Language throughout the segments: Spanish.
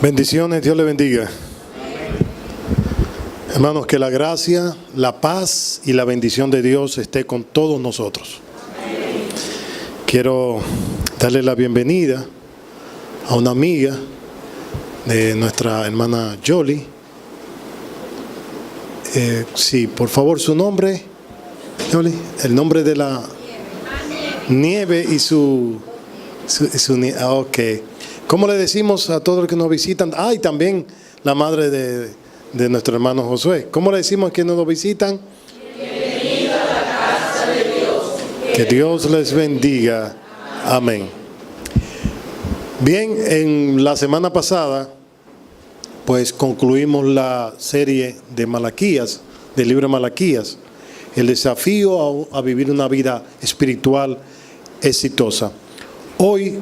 Bendiciones, Dios le bendiga. Hermanos, que la gracia, la paz y la bendición de Dios esté con todos nosotros. Quiero darle la bienvenida a una amiga de nuestra hermana Jolie. Sí, por favor, su nombre, Jolie, el nombre de la Nieve y su ok. ¿Cómo le decimos a todos los que nos visitan? Y también la madre de nuestro hermano Josué. ¿Cómo le decimos a quienes nos visitan? Bienvenida a la casa de Dios. Que Dios les bendiga. Amén. Bien, en la semana pasada, pues concluimos la serie de Malaquías, del libro de Malaquías, el desafío a vivir una vida espiritual exitosa. Hoy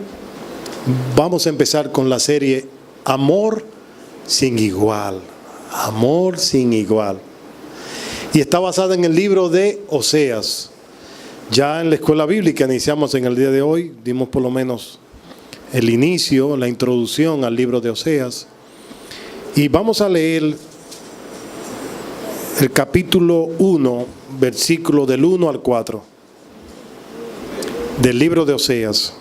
vamos a empezar con la serie Amor sin igual. Amor sin igual. Y está basada en el libro de Oseas. Ya en la escuela bíblica iniciamos en el día de hoy, dimos por lo menos el inicio, la introducción al libro de Oseas. Y vamos a leer el capítulo 1, versículo del 1 al 4 del libro de Oseas.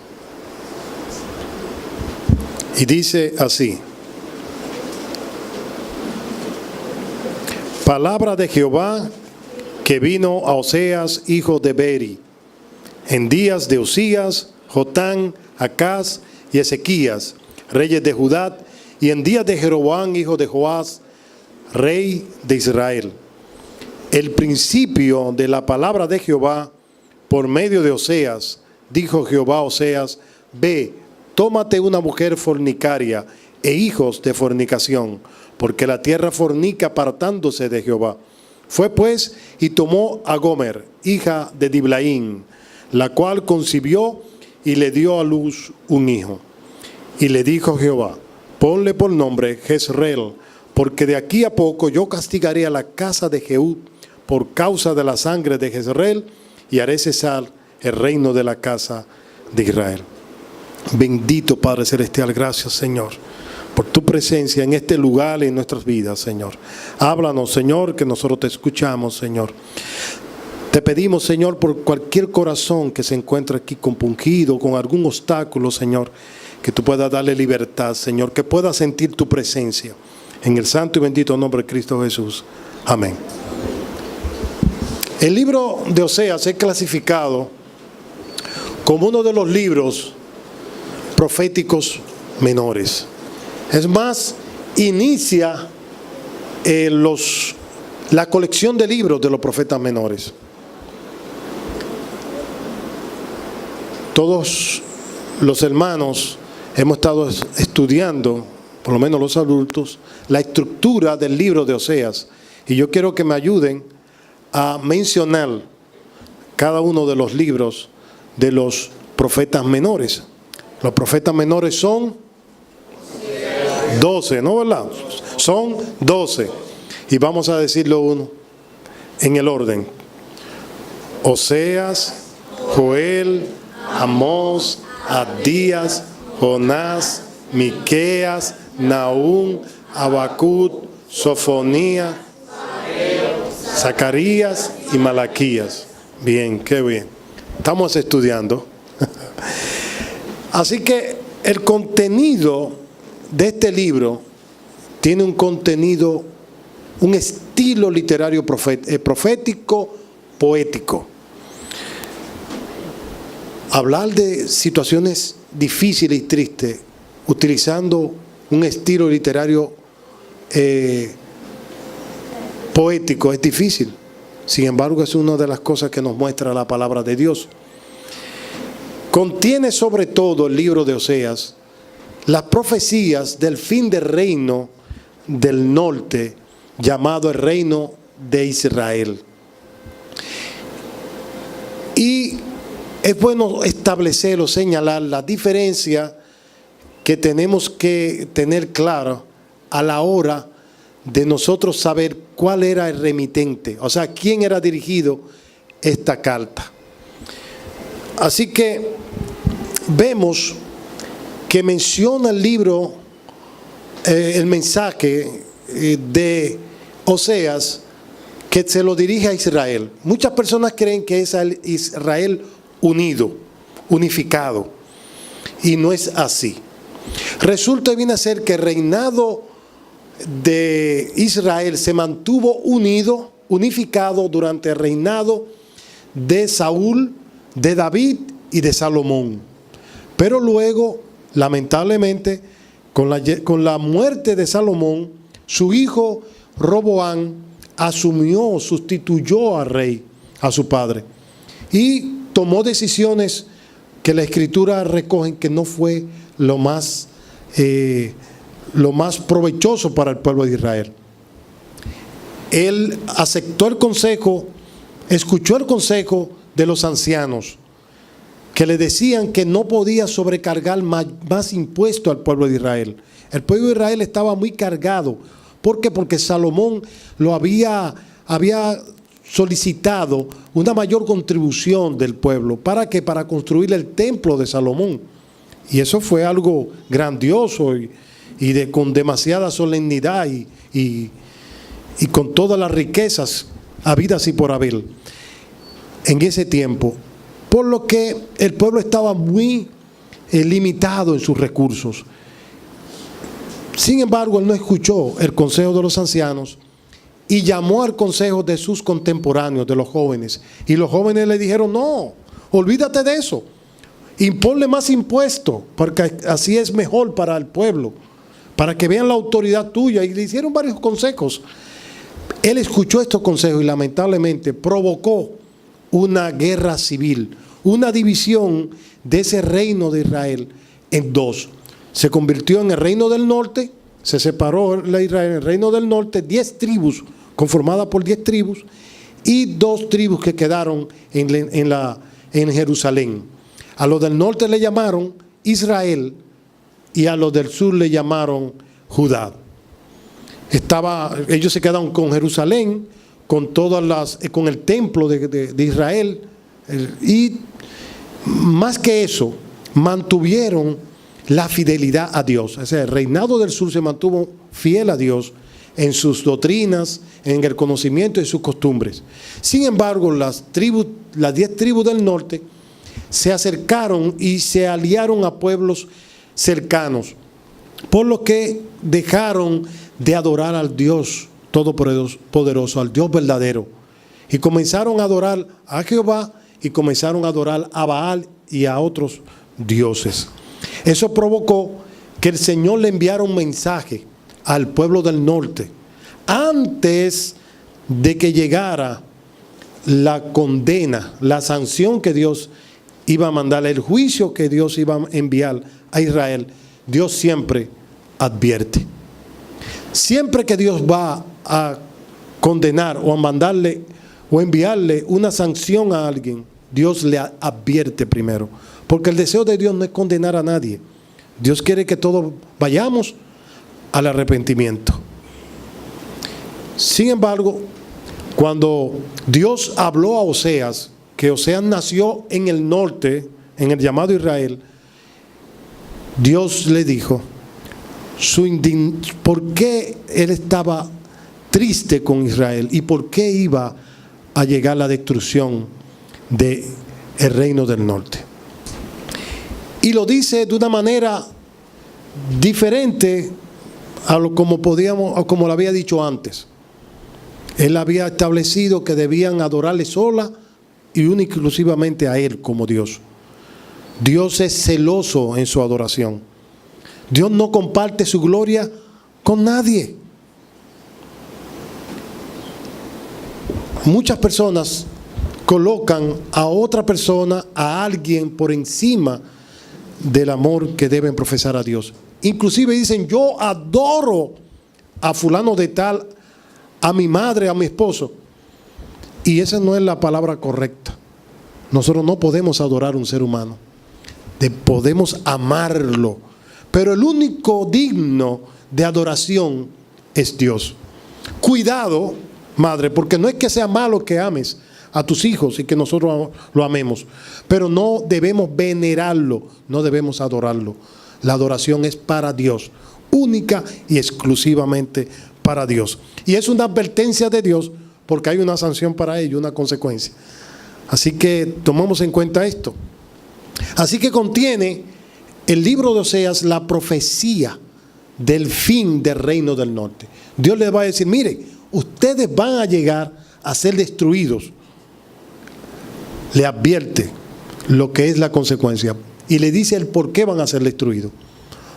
Y dice así: palabra de Jehová que vino a Oseas, hijo de Beri, en días de Usías, Jotán, Acaz y Ezequías, reyes de Judá, y en días de Jeroboam, hijo de Joás, rey de Israel. El principio de la palabra de Jehová por medio de Oseas, dijo Jehová a Oseas: ve, tómate una mujer fornicaria e hijos de fornicación, porque la tierra fornica apartándose de Jehová. Fue pues y tomó a Gomer, hija de Diblaim, la cual concibió y le dio a luz un hijo. Y le dijo Jehová: ponle por nombre Jezreel, porque de aquí a poco yo castigaré a la casa de Jehú por causa de la sangre de Jezreel, y haré cesar el reino de la casa de Israel. Bendito Padre Celestial, gracias Señor por tu presencia en este lugar y en nuestras vidas, Señor. Háblanos, Señor, que nosotros te escuchamos, Señor. Te pedimos, Señor, por cualquier corazón que se encuentre aquí compungido, con algún obstáculo, Señor, que tú puedas darle libertad, Señor, que pueda sentir tu presencia. En el santo y bendito nombre de Cristo Jesús. Amén. El libro de Oseas es clasificado como uno de los libros proféticos menores. Es más, inicia la colección de libros de los profetas menores. Todos los hermanos hemos estado estudiando, por lo menos los adultos, la estructura del libro de Oseas. Y yo quiero que me ayuden a mencionar cada uno de los libros de los profetas menores. Los profetas menores son 12, ¿no, verdad? Son 12. Y vamos a decirlo uno en el orden: Oseas, Joel, Amós, Abdías, Jonás, Miqueas, Nahum, Habacuc, Sofonía, Zacarías y Malaquías. Bien, qué bien. Estamos estudiando. Así que el contenido de este libro tiene un contenido, un estilo literario profético, poético. Hablar de situaciones difíciles y tristes utilizando un estilo literario poético es difícil. Sin embargo, es una de las cosas que nos muestra la palabra de Dios. Contiene sobre todo el libro de Oseas las profecías del fin del reino del norte, llamado el reino de Israel. Y es bueno establecer o señalar la diferencia que tenemos que tener clara a la hora de nosotros saber cuál era el remitente, o sea, quién era dirigido esta carta. Así que vemos que menciona el libro el mensaje de Oseas que se lo dirige a Israel. Muchas personas creen que es el Israel unido, unificado, y no es así. Resulta y viene a ser que el reinado de Israel se mantuvo unificado durante el reinado de Saúl, de David y de Salomón. Pero luego, lamentablemente, con la muerte de Salomón, su hijo Roboam sustituyó al rey, a su padre, y tomó decisiones que la Escritura recoge que no fue lo más provechoso para el pueblo de Israel. Él aceptó el consejo, escuchó el consejo de los ancianos, que le decían que no podía sobrecargar más impuesto al pueblo de Israel. El pueblo de Israel estaba muy cargado. ¿Por qué? Porque Salomón lo había solicitado una mayor contribución del pueblo. ¿Para qué? Para construir el templo de Salomón. Y eso fue algo grandioso con demasiada solemnidad y con todas las riquezas habidas y por haber en ese tiempo. Por lo que el pueblo estaba muy limitado en sus recursos. Sin embargo, él no escuchó el consejo de los ancianos y llamó al consejo de sus contemporáneos, de los jóvenes. Y los jóvenes le dijeron: no, olvídate de eso. Imponle más impuestos, porque así es mejor para el pueblo, para que vean la autoridad tuya. Y le hicieron varios consejos. Él escuchó estos consejos y lamentablemente provocó una guerra civil, una división de ese reino de Israel en dos. Se convirtió en el reino del norte, se separó Israel en el reino del norte, 10 tribus, conformadas por 10 tribus, y 2 tribus que quedaron en Jerusalén. A los del norte le llamaron Israel y a los del sur le llamaron Judá. Ellos se quedaron con Jerusalén, con el templo de Israel, y más que eso, mantuvieron la fidelidad a Dios. O sea, el reinado del sur se mantuvo fiel a Dios en sus doctrinas, en el conocimiento y sus costumbres. Sin embargo, las 10 tribus del norte se acercaron y se aliaron a pueblos cercanos, por lo que dejaron de adorar al Dios todopoderoso, al Dios verdadero, y comenzaron a adorar a Jehová y comenzaron a adorar a Baal y a otros dioses. Eso provocó que el Señor le enviara un mensaje al pueblo del norte antes de que llegara la condena, la sanción que Dios iba a mandar, el juicio que Dios iba a enviar a Israel. Dios siempre advierte. Siempre que Dios va a condenar o a mandarle o enviarle una sanción a alguien, Dios le advierte primero. Porque el deseo de Dios no es condenar a nadie. Dios quiere que todos vayamos al arrepentimiento. Sin embargo, cuando Dios habló a Oseas, que Oseas nació en el norte, en el llamado Israel, Dios le dijo por qué él estaba triste con Israel y por qué iba a llegar la destrucción del reino del norte. Y lo dice de una manera diferente a como lo había dicho antes. Él había establecido que debían adorarle sola y única y exclusivamente a Él como Dios. Dios es celoso en su adoración. Dios no comparte su gloria con nadie. Muchas personas colocan a otra persona, a alguien por encima del amor que deben profesar a Dios. Inclusive dicen: yo adoro a fulano de tal, a mi madre, a mi esposo. Y esa no es la palabra correcta. Nosotros no podemos adorar a un ser humano. Podemos amarlo. Pero el único digno de adoración es Dios. Cuidado, madre, porque no es que sea malo que ames a tus hijos y que nosotros lo amemos, pero no debemos venerarlo, no debemos adorarlo. La adoración es para Dios, única y exclusivamente para Dios. Y es una advertencia de Dios porque hay una sanción para ello, una consecuencia. Así que tomemos en cuenta esto. Así que contiene el libro de Oseas la profecía del fin del reino del norte. Dios les va a decir, mire, ustedes van a llegar a ser destruidos. Le advierte lo que es la consecuencia y le dice el por qué van a ser destruidos.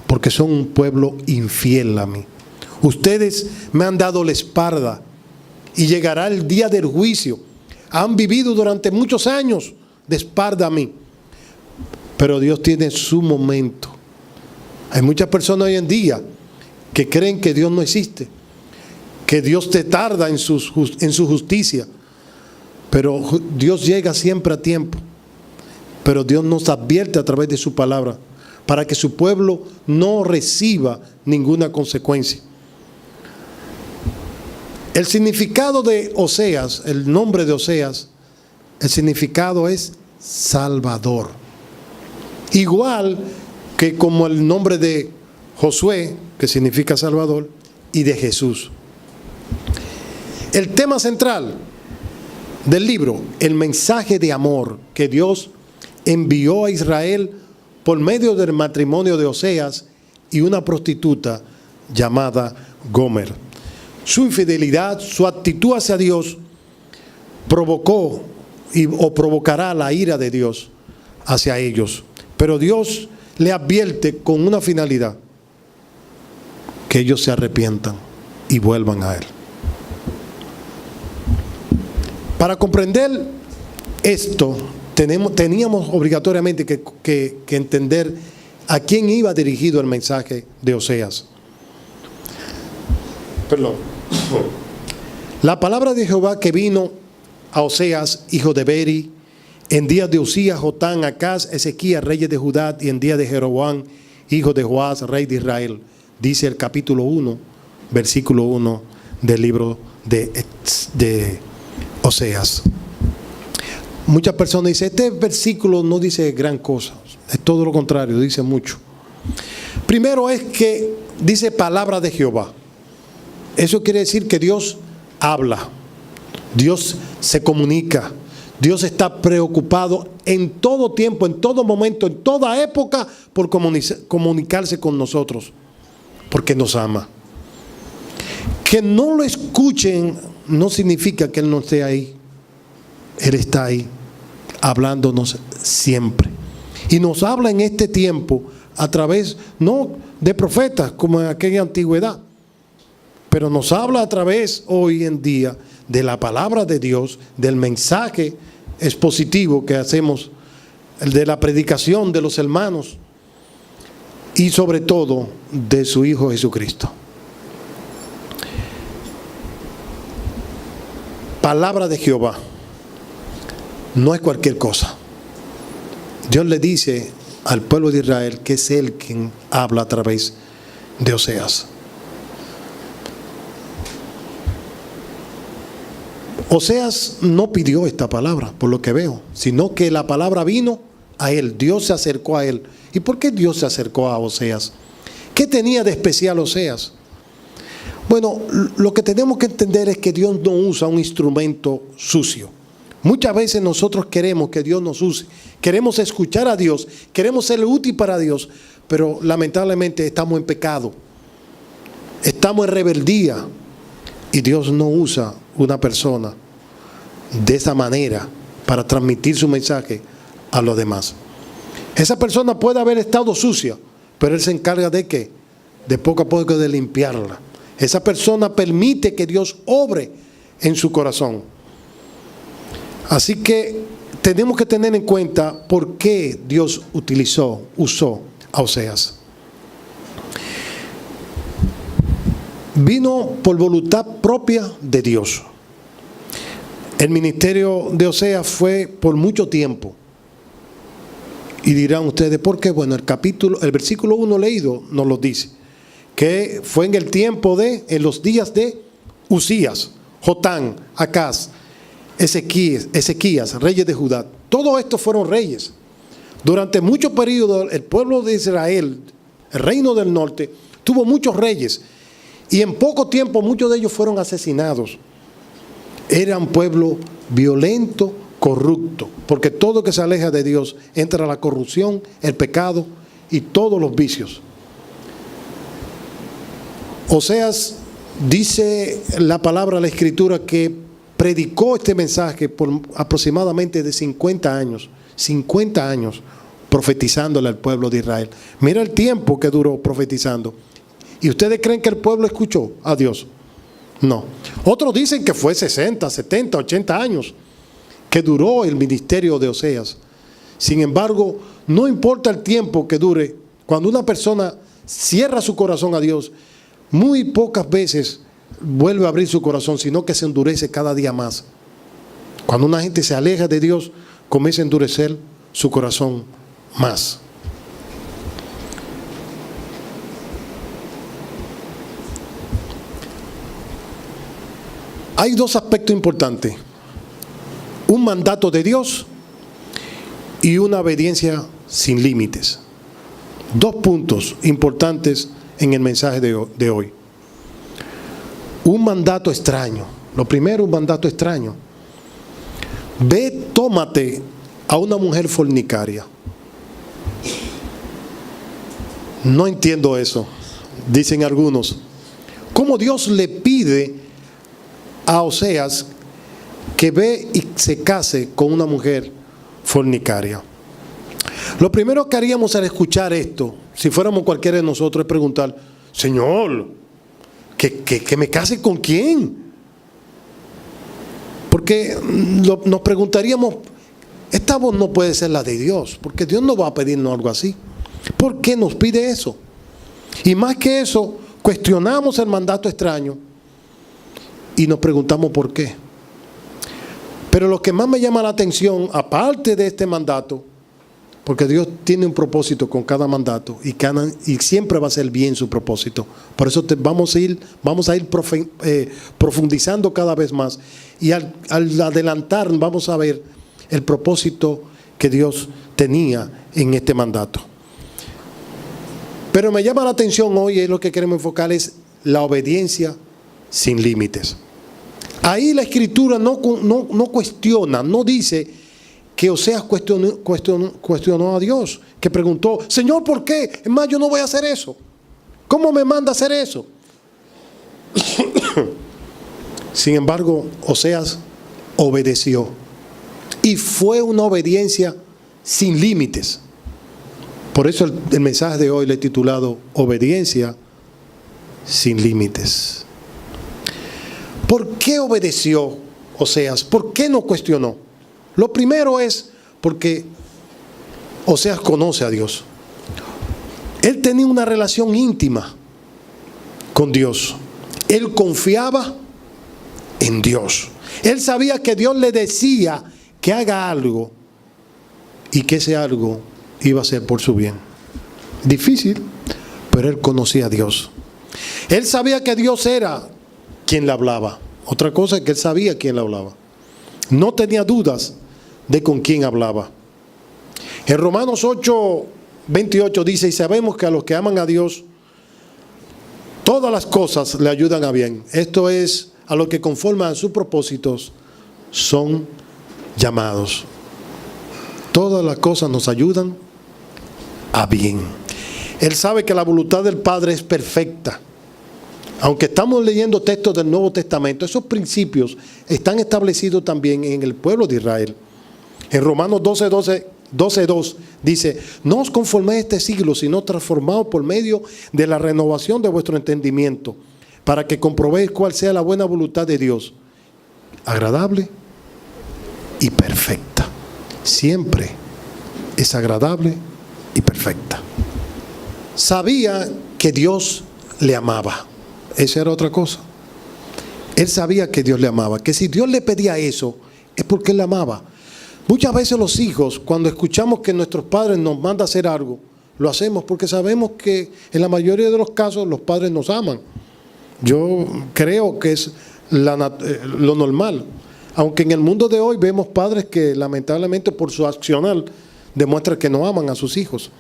Porque son un pueblo infiel a mí. Ustedes me han dado la espalda y llegará el día del juicio. Han vivido durante muchos años de espalda a mí. Pero Dios tiene su momento. Hay muchas personas hoy en día que creen que Dios no existe, que Dios te tarda en su justicia. Pero Dios llega siempre a tiempo. Pero Dios nos advierte a través de su palabra para que su pueblo no reciba ninguna consecuencia. El significado de Oseas, el nombre de Oseas, el significado es Salvador. Igual que como el nombre de Josué, que significa Salvador, y de Jesús. El tema central del libro, el mensaje de amor que Dios envió a Israel por medio del matrimonio de Oseas y una prostituta llamada Gomer. Su infidelidad, su actitud hacia Dios provocó o provocará la ira de Dios hacia ellos. Pero Dios le advierte con una finalidad: que ellos se arrepientan y vuelvan a Él. Para comprender esto, teníamos obligatoriamente que entender a quién iba dirigido el mensaje de Oseas. La palabra de Jehová que vino a Oseas, hijo de Beri, en días de Usías, Jotán, Acaz, Ezequías, reyes de Judá, y en días de Jeroboam, hijo de Joás, rey de Israel, dice el capítulo 1, versículo 1 del libro de Oseas. Muchas personas dicen, este versículo no dice gran cosa, es todo lo contrario, dice mucho. Primero es que dice palabra de Jehová. Eso quiere decir que Dios habla, Dios se comunica, Dios está preocupado en todo tiempo, en todo momento, en toda época por comunicarse con nosotros, porque nos ama. Que no lo escuchen no significa que Él no esté ahí. Él está ahí, hablándonos siempre. Y nos habla en este tiempo a través, no de profetas como en aquella antigüedad, pero nos habla a través hoy en día de la palabra de Dios, del mensaje expositivo que hacemos, el de la predicación de los hermanos y sobre todo de su Hijo Jesucristo. Palabra de Jehová no es cualquier cosa. Dios le dice al pueblo de Israel que es Él quien habla a través de Oseas. Oseas no pidió esta palabra, por lo que veo, sino que la palabra vino a él. Dios se acercó a él. ¿Y por qué Dios se acercó a Oseas? ¿Qué tenía de especial Oseas? Bueno, lo que tenemos que entender es que Dios no usa un instrumento sucio. Muchas veces nosotros queremos que Dios nos use, queremos escuchar a Dios, queremos ser útil para Dios, pero lamentablemente estamos en pecado, estamos en rebeldía y Dios no usa una persona de esa manera para transmitir su mensaje a los demás. Esa persona puede haber estado sucia, pero Él se encarga de ¿qué? De poco a poco de limpiarla. Esa persona permite que Dios obre en su corazón. Así que tenemos que tener en cuenta por qué Dios usó a Oseas. Vino por voluntad propia de Dios. El ministerio de Oseas fue por mucho tiempo. Y dirán ustedes, ¿por qué? Bueno, el versículo 1 leído nos lo dice. Que fue en los días de Usías, Jotán, Acaz, Ezequías, reyes de Judá. Todos estos fueron reyes. Durante mucho periodo el pueblo de Israel, el reino del norte, tuvo muchos reyes y en poco tiempo muchos de ellos fueron asesinados. Era un pueblo violento, corrupto, porque todo que se aleja de Dios entra la corrupción, el pecado y todos los vicios. Oseas, dice la palabra, la escritura, que predicó este mensaje por aproximadamente de 50 años profetizándole al pueblo de Israel. Mira el tiempo que duró profetizando. ¿Y ustedes creen que el pueblo escuchó a Dios? No. Otros dicen que fue 60, 70, 80 años que duró el ministerio de Oseas. Sin embargo, no importa el tiempo que dure, cuando una persona cierra su corazón a Dios, muy pocas veces vuelve a abrir su corazón, sino que se endurece cada día más. Cuando una gente se aleja de Dios, comienza a endurecer su corazón más. Hay dos aspectos importantes: un mandato de Dios y una obediencia sin límites. Dos puntos importantes en el mensaje de hoy. Un mandato extraño. Lo primero, un mandato extraño. Ve, tómate a una mujer fornicaria. No entiendo eso, dicen algunos. ¿Cómo Dios le pide a Oseas que ve y se case con una mujer fornicaria? Lo primero que haríamos al escuchar esto, si fuéramos cualquiera de nosotros, es preguntar: Señor, ¿que me case con quién? Porque nos preguntaríamos, esta voz no puede ser la de Dios, porque Dios no va a pedirnos algo así. ¿Por qué nos pide eso? Y más que eso, cuestionamos el mandato extraño y nos preguntamos por qué. Pero lo que más me llama la atención, aparte de este mandato, porque Dios tiene un propósito con cada mandato y siempre va a ser bien su propósito. Por eso vamos a ir profundizando cada vez más. Y al adelantar vamos a ver el propósito que Dios tenía en este mandato. Pero me llama la atención hoy, es lo que queremos enfocar, es la obediencia sin límites. Ahí la Escritura no cuestiona, no dice que Oseas cuestionó a Dios, que preguntó: Señor, ¿por qué? Es más, yo no voy a hacer eso. ¿Cómo me manda a hacer eso? Sin embargo, Oseas obedeció. Y fue una obediencia sin límites. Por eso el mensaje de hoy le he titulado Obediencia sin límites. ¿Por qué obedeció Oseas? ¿Por qué no cuestionó? Lo primero es porque Oseas conoce a Dios. Él tenía una relación íntima con Dios. Él confiaba en Dios. Él sabía que Dios le decía que haga algo y que ese algo iba a ser por su bien. Difícil, pero él conocía a Dios. Él sabía que Dios era quien le hablaba. Otra cosa es que él sabía quién le hablaba. No tenía dudas de con quién hablaba. En Romanos 8:28 dice: y sabemos que a los que aman a Dios, todas las cosas le ayudan a bien. Esto es, a los que conforman a sus propósitos son llamados. Todas las cosas nos ayudan a bien. Él sabe que la voluntad del Padre es perfecta. Aunque estamos leyendo textos del Nuevo Testamento, esos principios están establecidos también en el pueblo de Israel. En Romanos 12:2 dice: no os conforméis a este siglo, sino transformaos por medio de la renovación de vuestro entendimiento, para que comprobéis cuál sea la buena voluntad de Dios, agradable y perfecta. Siempre es agradable y perfecta. Sabía que Dios le amaba. Esa era otra cosa. Él sabía que Dios le amaba, que si Dios le pedía eso, es porque Él le amaba. Muchas veces los hijos, cuando escuchamos que nuestros padres nos mandan a hacer algo, lo hacemos porque sabemos que en la mayoría de los casos los padres nos aman. Yo creo que es lo normal. Aunque en el mundo de hoy vemos padres que lamentablemente por su accionar demuestran que no aman a sus hijos.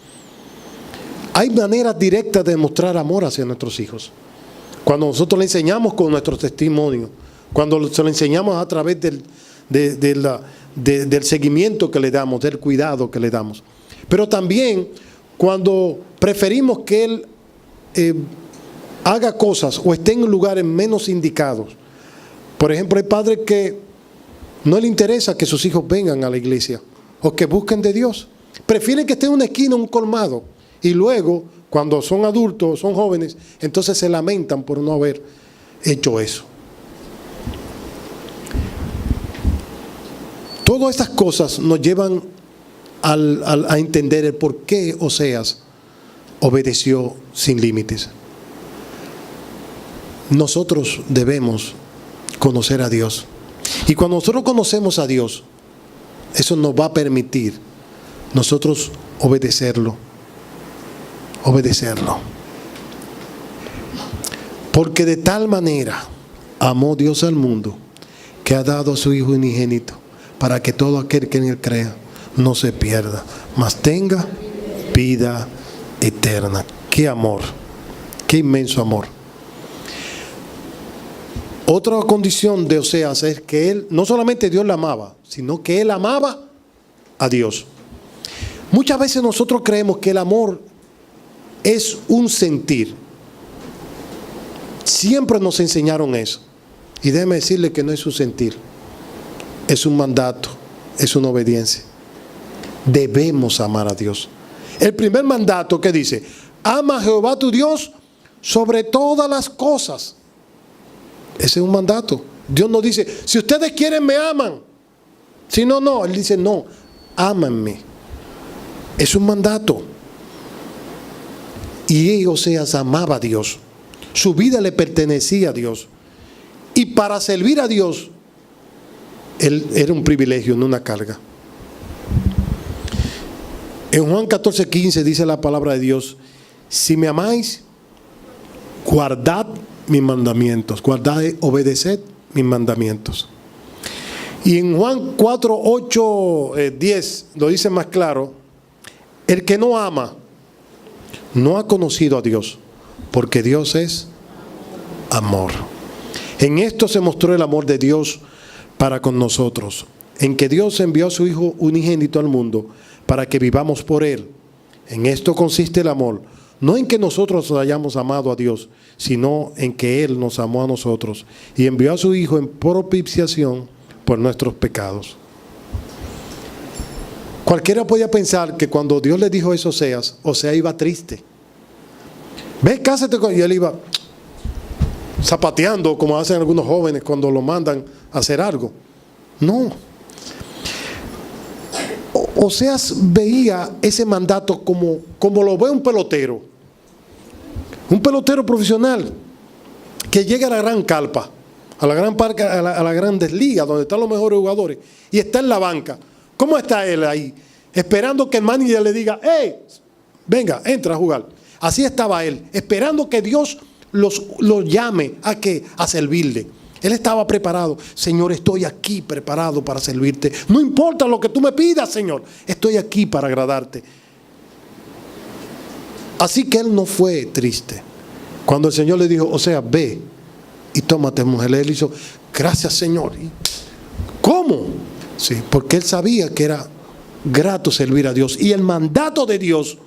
Hay maneras directas de demostrar amor hacia nuestros hijos. Cuando nosotros le enseñamos con nuestro testimonio, cuando se lo enseñamos a través del seguimiento que le damos, del cuidado que le damos. Pero también cuando preferimos que él haga cosas o esté en lugares menos indicados. Por ejemplo, hay padres que no le interesa que sus hijos vengan a la iglesia o que busquen de Dios. Prefieren que esté en una esquina, un colmado, y luego, cuando son adultos, son jóvenes, entonces se lamentan por no haber hecho eso. Todas estas cosas nos llevan a entender el por qué Oseas obedeció sin límites. Nosotros debemos conocer a Dios. Y cuando nosotros conocemos a Dios, eso nos va a permitir nosotros obedecerlo. Porque de tal manera amó Dios al mundo, que ha dado a su Hijo unigénito, para que todo aquel que en él crea no se pierda, mas tenga vida eterna. ¡Qué amor! ¡Qué inmenso amor! Otra condición de Oseas es que él, no solamente Dios la amaba, sino que él amaba a Dios. Muchas veces nosotros creemos que el amor es un sentir. Siempre nos enseñaron eso. Y déjeme decirle que no es un sentir. Es un mandato, es una obediencia. Debemos amar a Dios. El primer mandato que dice: ama a Jehová tu Dios sobre todas las cosas. Ese es un mandato. Dios nos dice: si ustedes quieren, me aman. Si no, no. Él dice: no, ámenme. Es un mandato. Y Oseas amaba a Dios. Su vida le pertenecía a Dios. Y para servir a Dios, él era un privilegio, no una carga. En Juan 14:15 dice la palabra de Dios: si me amáis, guardad mis mandamientos, guardad, obedeced mis mandamientos. Y en Juan 4, 8, 10 lo dice más claro: el que no ama no ha conocido a Dios, porque Dios es amor. En esto se mostró el amor de Dios para con nosotros, en que Dios envió a su Hijo unigénito al mundo para que vivamos por Él. En esto consiste el amor, no en que nosotros hayamos amado a Dios, sino en que Él nos amó a nosotros y envió a su Hijo en propiciación por nuestros pecados. Cualquiera podía pensar que cuando Dios le dijo eso a Oseas, Oseas iba triste. Ve, cásate con... Y él iba zapateando, como hacen algunos jóvenes cuando lo mandan a hacer algo. No. Oseas veía ese mandato como lo ve un pelotero. Un pelotero profesional que llega a la gran carpa, a la gran parque, a la grandes ligas, donde están los mejores jugadores, y está en la banca. ¿Cómo está él ahí? Esperando que el manager le diga: ¡hey! Venga, entra a jugar. Así estaba él, esperando que Dios los llame a servirle. Él estaba preparado. Señor, estoy aquí preparado para servirte. No importa lo que tú me pidas, Señor. Estoy aquí para agradarte. Así que él no fue triste. Cuando el Señor le dijo: o sea, ve y tómate mujer, él hizo: gracias, Señor. ¿Cómo? Sí, porque él sabía que era grato servir a Dios. Y el mandato de Dios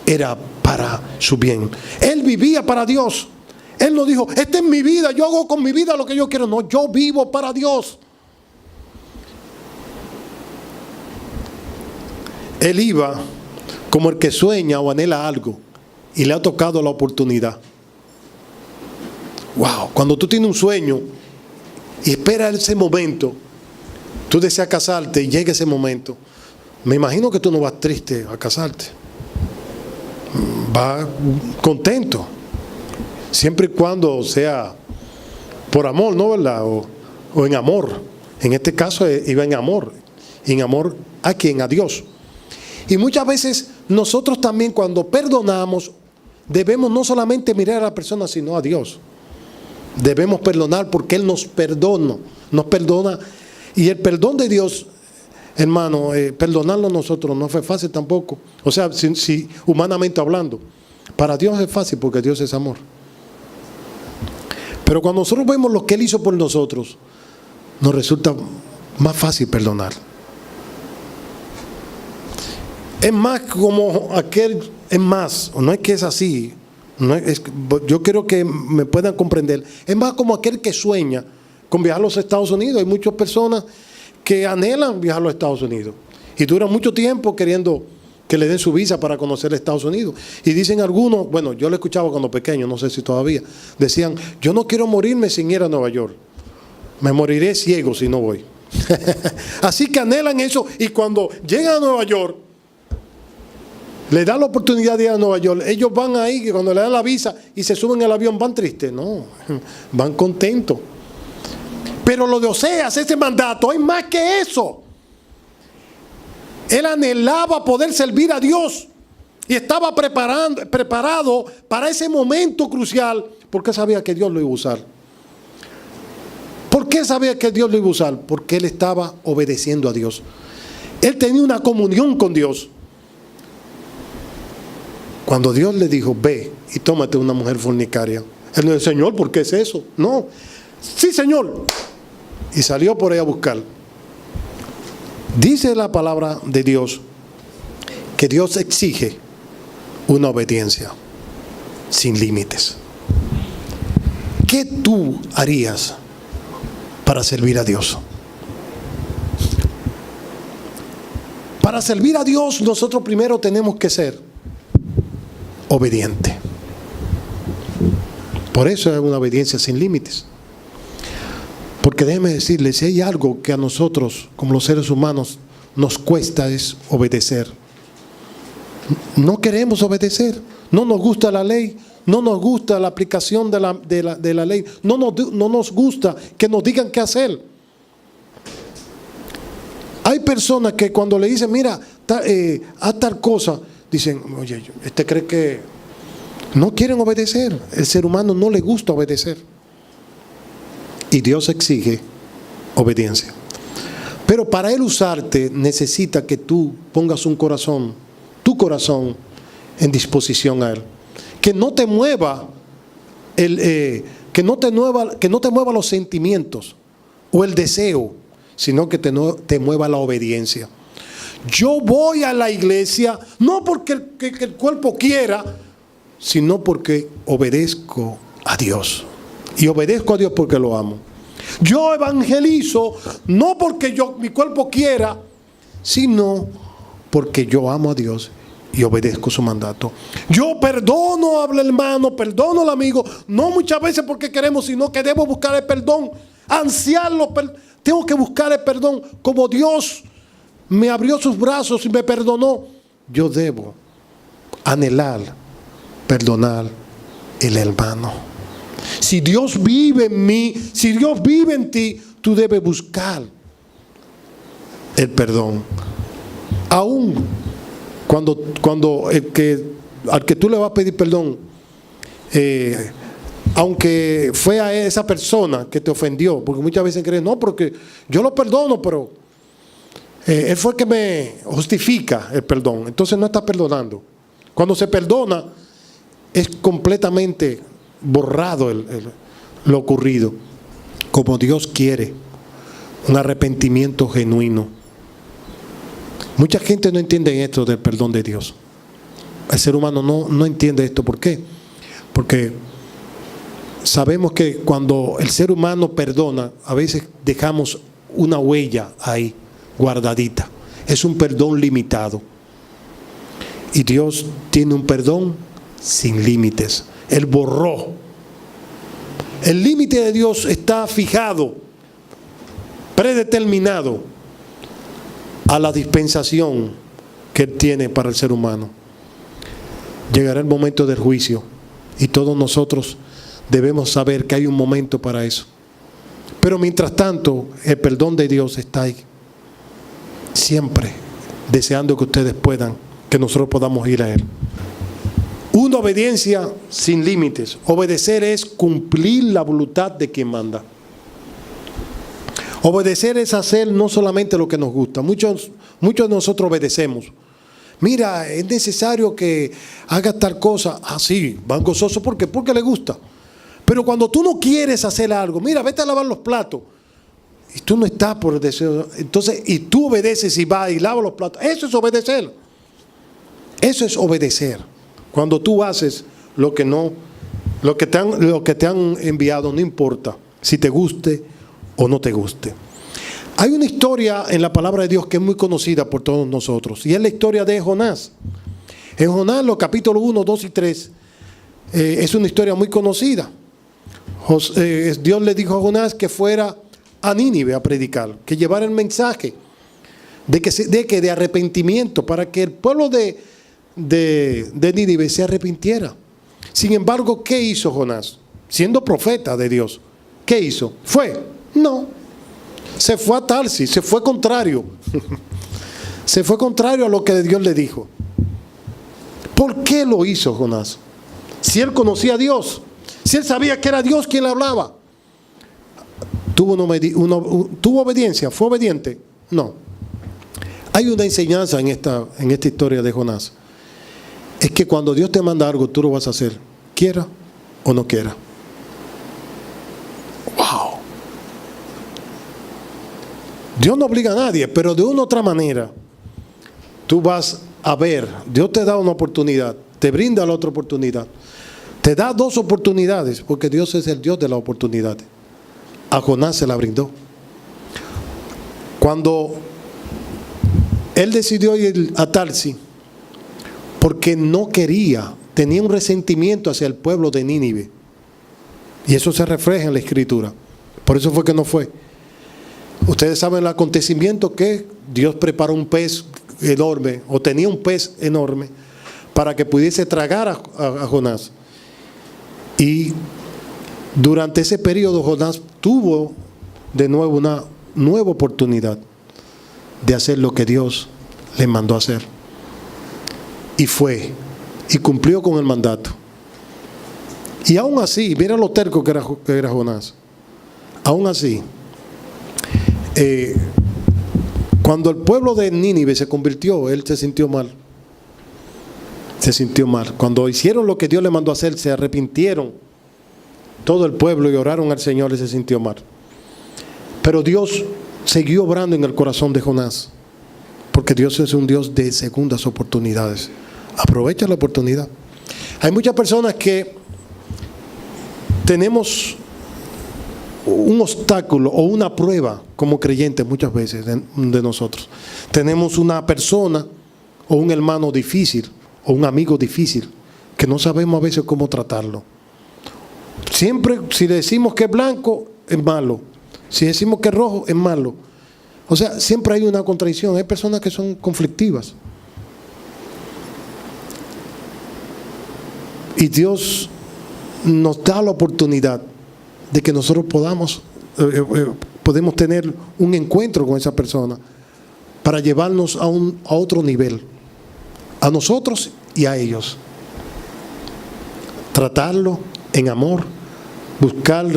era para su bien. Él vivía para Dios. Él no dijo: esta es mi vida, yo hago con mi vida lo que yo quiero. No, yo vivo para Dios. Él iba como el que sueña o anhela algo y le ha tocado la oportunidad. Wow, cuando tú tienes un sueño y esperas ese momento, tú deseas casarte y llega ese momento, me imagino que tú no vas triste a casarte. Vas contento. Siempre y cuando sea por amor, ¿no, verdad? O en amor. En este caso iba en amor. En amor a quién, a Dios. Y muchas veces nosotros también, cuando perdonamos, debemos no solamente mirar a la persona, sino a Dios. Debemos perdonar porque Él nos perdona. Y el perdón de Dios hermano, perdonarlo a nosotros no fue fácil tampoco. O sea, si humanamente hablando. Para Dios es fácil porque Dios es amor. Pero cuando nosotros vemos lo que Él hizo por nosotros, nos resulta más fácil perdonar. Es más como aquel, es más, no es que es así, yo quiero que me puedan comprender, es más como aquel que sueña con viajar a los Estados Unidos. Hay muchas personas que anhelan viajar a los Estados Unidos y duran mucho tiempo queriendo que le den su visa para conocer Estados Unidos. Y dicen algunos, bueno, yo lo escuchaba cuando pequeño, no sé si todavía, decían, yo no quiero morirme sin ir a Nueva York, me moriré ciego si no voy. Así que anhelan eso, y cuando llegan a Nueva York, le dan la oportunidad de ir a Nueva York, ellos van ahí, que cuando le dan la visa y se suben al avión, van tristes, no, van contentos. Pero lo de Oseas, ese mandato, hay más que eso. Él anhelaba poder servir a Dios y estaba preparado para ese momento crucial, porque sabía que Dios lo iba a usar. ¿Por qué sabía que Dios lo iba a usar? Porque él estaba obedeciendo a Dios. Él tenía una comunión con Dios. Cuando Dios le dijo, ve y tómate una mujer fornicaria, él no dijo, Señor, ¿por qué es eso? No, sí, Señor. Y salió por ahí a buscar. Dice la palabra de Dios que Dios exige una obediencia sin límites. ¿Qué tú harías para servir a Dios? Para servir a Dios, nosotros primero tenemos que ser obedientes. Por eso es una obediencia sin límites. Porque déjeme decirles, si hay algo que a nosotros, como los seres humanos, nos cuesta es obedecer. No queremos obedecer. No nos gusta la ley. No nos gusta la aplicación de la ley. No nos gusta que nos digan qué hacer. Hay personas que cuando le dicen, mira, haz tal cosa, dicen, oye, cree que no quieren obedecer. El ser humano no le gusta obedecer. Y Dios exige obediencia. Pero para Él usarte necesita que tú pongas tu corazón en disposición a Él. Que no te mueva que no te mueva los sentimientos o el deseo, sino que te mueva la obediencia. Yo voy a la iglesia no porque el cuerpo quiera, sino porque obedezco a Dios. Y obedezco a Dios porque lo amo. Yo evangelizo no porque mi cuerpo quiera, sino porque yo amo a Dios y obedezco su mandato. Yo perdono al hermano, perdono al amigo, no muchas veces porque queremos, sino que debo buscar el perdón, ansiarlo. Tengo que buscar el perdón. Como Dios me abrió sus brazos y me perdonó, yo debo anhelar, perdonar el hermano. Si Dios vive en mí, si Dios vive en ti, tú debes buscar el perdón. Aún cuando al que tú le vas a pedir perdón, aunque fue a esa persona que te ofendió, porque muchas veces creen, no, porque yo lo perdono, pero él fue el que me justifica el perdón. Entonces no está perdonando. Cuando se perdona, es completamente borrado lo ocurrido, como Dios quiere, un arrepentimiento genuino. Mucha gente no entiende esto del perdón de Dios. El ser humano no entiende esto. ¿Por qué? Porque sabemos que cuando el ser humano perdona, a veces dejamos una huella ahí guardadita. Es un perdón limitado. Y Dios tiene un perdón sin límites. Él borró. El límite de Dios está fijado, predeterminado a la dispensación que Él tiene para el ser humano. Llegará el momento del juicio y todos nosotros debemos saber que hay un momento para eso. Pero mientras tanto, el perdón de Dios está ahí, siempre deseando que ustedes puedan, que nosotros podamos ir a Él. Una obediencia sin límites. Obedecer es cumplir la voluntad de quien manda. Obedecer es hacer no solamente lo que nos gusta. Muchos de nosotros obedecemos. Mira, es necesario que hagas tal cosa. Ah, sí, van gozosos. ¿Por qué? Porque le gusta. Pero cuando tú no quieres hacer algo, mira, vete a lavar los platos. Y tú no estás por el deseo. Entonces, y tú obedeces y vas y lavas los platos. Eso es obedecer. Eso es obedecer. Cuando tú haces lo que te han enviado, no importa si te guste o no te guste. Hay una historia en la palabra de Dios que es muy conocida por todos nosotros, y es la historia de Jonás. En Jonás, los capítulos 1, 2 y 3, es una historia muy conocida. Dios le dijo a Jonás que fuera a Nínive a predicar, que llevara el mensaje de arrepentimiento, para que el pueblo de Nínive se arrepintiera. Sin embargo, ¿qué hizo Jonás? Siendo profeta de Dios, ¿qué hizo? No. Se fue a Tarsis, se fue contrario. Se fue contrario a lo que Dios le dijo. ¿Por qué lo hizo Jonás? Si él conocía a Dios, si él sabía que era Dios quien le hablaba. ¿Tuvo obediencia? ¿Fue obediente? No. Hay una enseñanza en esta historia de Jonás. Es que cuando Dios te manda algo, tú lo vas a hacer, quiera o no quiera. ¡Wow! Dios no obliga a nadie, pero de una u otra manera, tú vas a ver, Dios te da una oportunidad, te brinda la otra oportunidad. Te da dos oportunidades, porque Dios es el Dios de la oportunidad. A Jonás se la brindó. Cuando él decidió ir a Tarsis, porque no quería, tenía un resentimiento hacia el pueblo de Nínive. Y eso se refleja en la Escritura. Por eso fue que no fue. Ustedes saben el acontecimiento que Dios preparó un pez enorme, o tenía un pez enorme, para que pudiese tragar a Jonás. Y durante ese periodo Jonás tuvo de nuevo una nueva oportunidad de hacer lo que Dios le mandó a hacer. Y fue, y cumplió con el mandato. Y aún así, mira lo terco que era Jonás. Aún así, cuando el pueblo de Nínive se convirtió, él se sintió mal. Se sintió mal. Cuando hicieron lo que Dios le mandó a hacer, se arrepintieron todo el pueblo y oraron al Señor, y se sintió mal. Pero Dios siguió obrando en el corazón de Jonás, porque Dios es un Dios de segundas oportunidades. Aprovecha la oportunidad. Hay muchas personas que tenemos un obstáculo o una prueba como creyentes muchas veces de nosotros. Tenemos una persona o un hermano difícil o un amigo difícil que no sabemos a veces cómo tratarlo. Siempre, si decimos que es blanco, es malo. Si decimos que es rojo, es malo. O sea, siempre hay una contradicción. Hay personas que son conflictivas. Y Dios nos da la oportunidad de que nosotros podemos tener un encuentro con esa persona para llevarnos a otro nivel, a nosotros y a ellos. Tratarlo en amor, buscar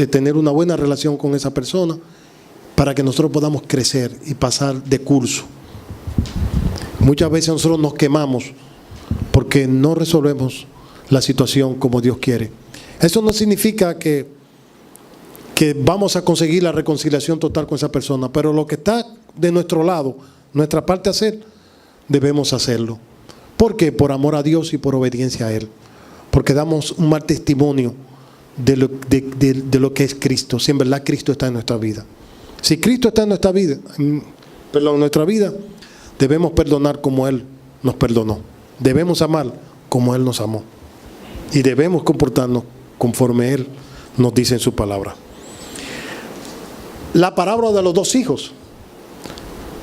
tener una buena relación con esa persona para que nosotros podamos crecer y pasar de curso. Muchas veces nosotros nos quemamos porque no resolvemos la situación como Dios quiere. Eso no significa que vamos a conseguir la reconciliación total con esa persona, pero lo que está de nuestro lado, nuestra parte a hacer, debemos hacerlo. ¿Por qué? Por amor a Dios y por obediencia a Él. Porque damos un mal testimonio de lo que es Cristo, si en verdad Cristo está en nuestra vida. Si Cristo está en nuestra vida, debemos perdonar como Él nos perdonó. Debemos amar como Él nos amó. Y debemos comportarnos conforme Él nos dice en su palabra. La parábola de los dos hijos.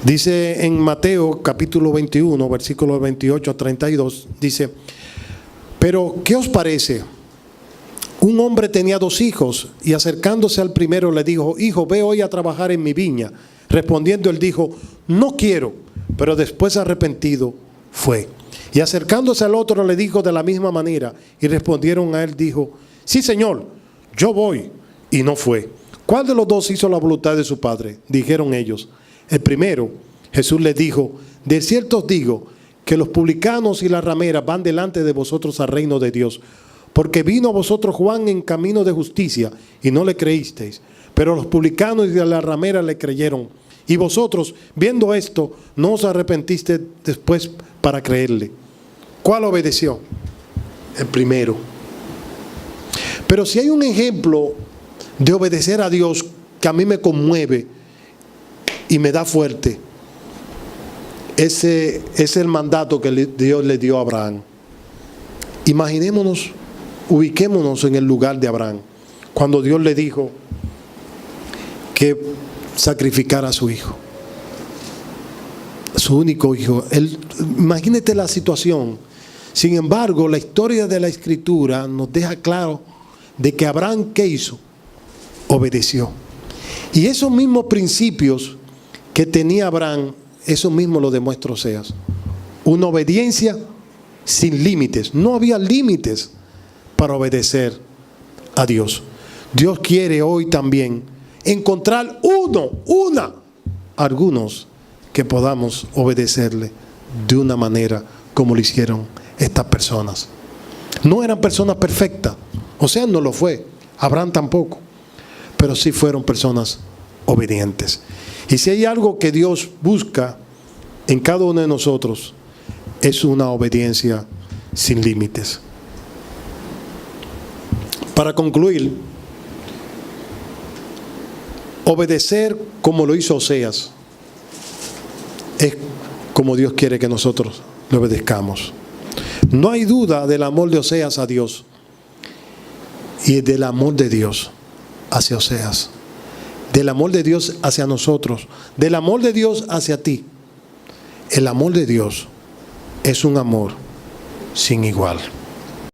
Dice en Mateo capítulo 21, versículos 28 a 32, dice: pero, ¿qué os parece? Un hombre tenía dos hijos, y acercándose al primero le dijo: hijo, ve hoy a trabajar en mi viña. Respondiendo él dijo: no quiero. Pero después, arrepentido, fue. Y acercándose al otro le dijo de la misma manera, y respondieron a él, dijo: sí, Señor, yo voy. Y no fue. ¿Cuál de los dos hizo la voluntad de su padre? Dijeron ellos. El primero. Jesús les dijo: de cierto os digo que los publicanos y las rameras van delante de vosotros al reino de Dios. Porque vino a vosotros Juan en camino de justicia y no le creísteis. Pero los publicanos y las rameras le creyeron. Y vosotros, viendo esto, no os arrepentisteis después para creerle. ¿Cuál obedeció? El primero. Pero si hay un ejemplo de obedecer a Dios que a mí me conmueve y me da fuerte, ese es el mandato que Dios le dio a Abraham. Imaginémonos, ubiquémonos en el lugar de Abraham, cuando Dios le dijo que sacrificara a su hijo, su único hijo. Imagínate la situación. Sin embargo, la historia de la Escritura nos deja claro de que Abraham, ¿qué hizo? Obedeció. Y esos mismos principios que tenía Abraham, eso mismo lo demuestra Oseas. Una obediencia sin límites. No había límites para obedecer a Dios. Dios quiere hoy también encontrar algunos que podamos obedecerle de una manera como lo hicieron estas personas. No eran personas perfectas. Oseas no lo fue. Abraham tampoco. Pero sí fueron personas obedientes. Y si hay algo que Dios busca en cada uno de nosotros, es una obediencia sin límites. Para concluir, obedecer como lo hizo Oseas es como Dios quiere que nosotros le obedezcamos. No hay duda del amor de Oseas a Dios y del amor de Dios hacia Oseas, del amor de Dios hacia nosotros, del amor de Dios hacia ti. El amor de Dios es un amor sin igual.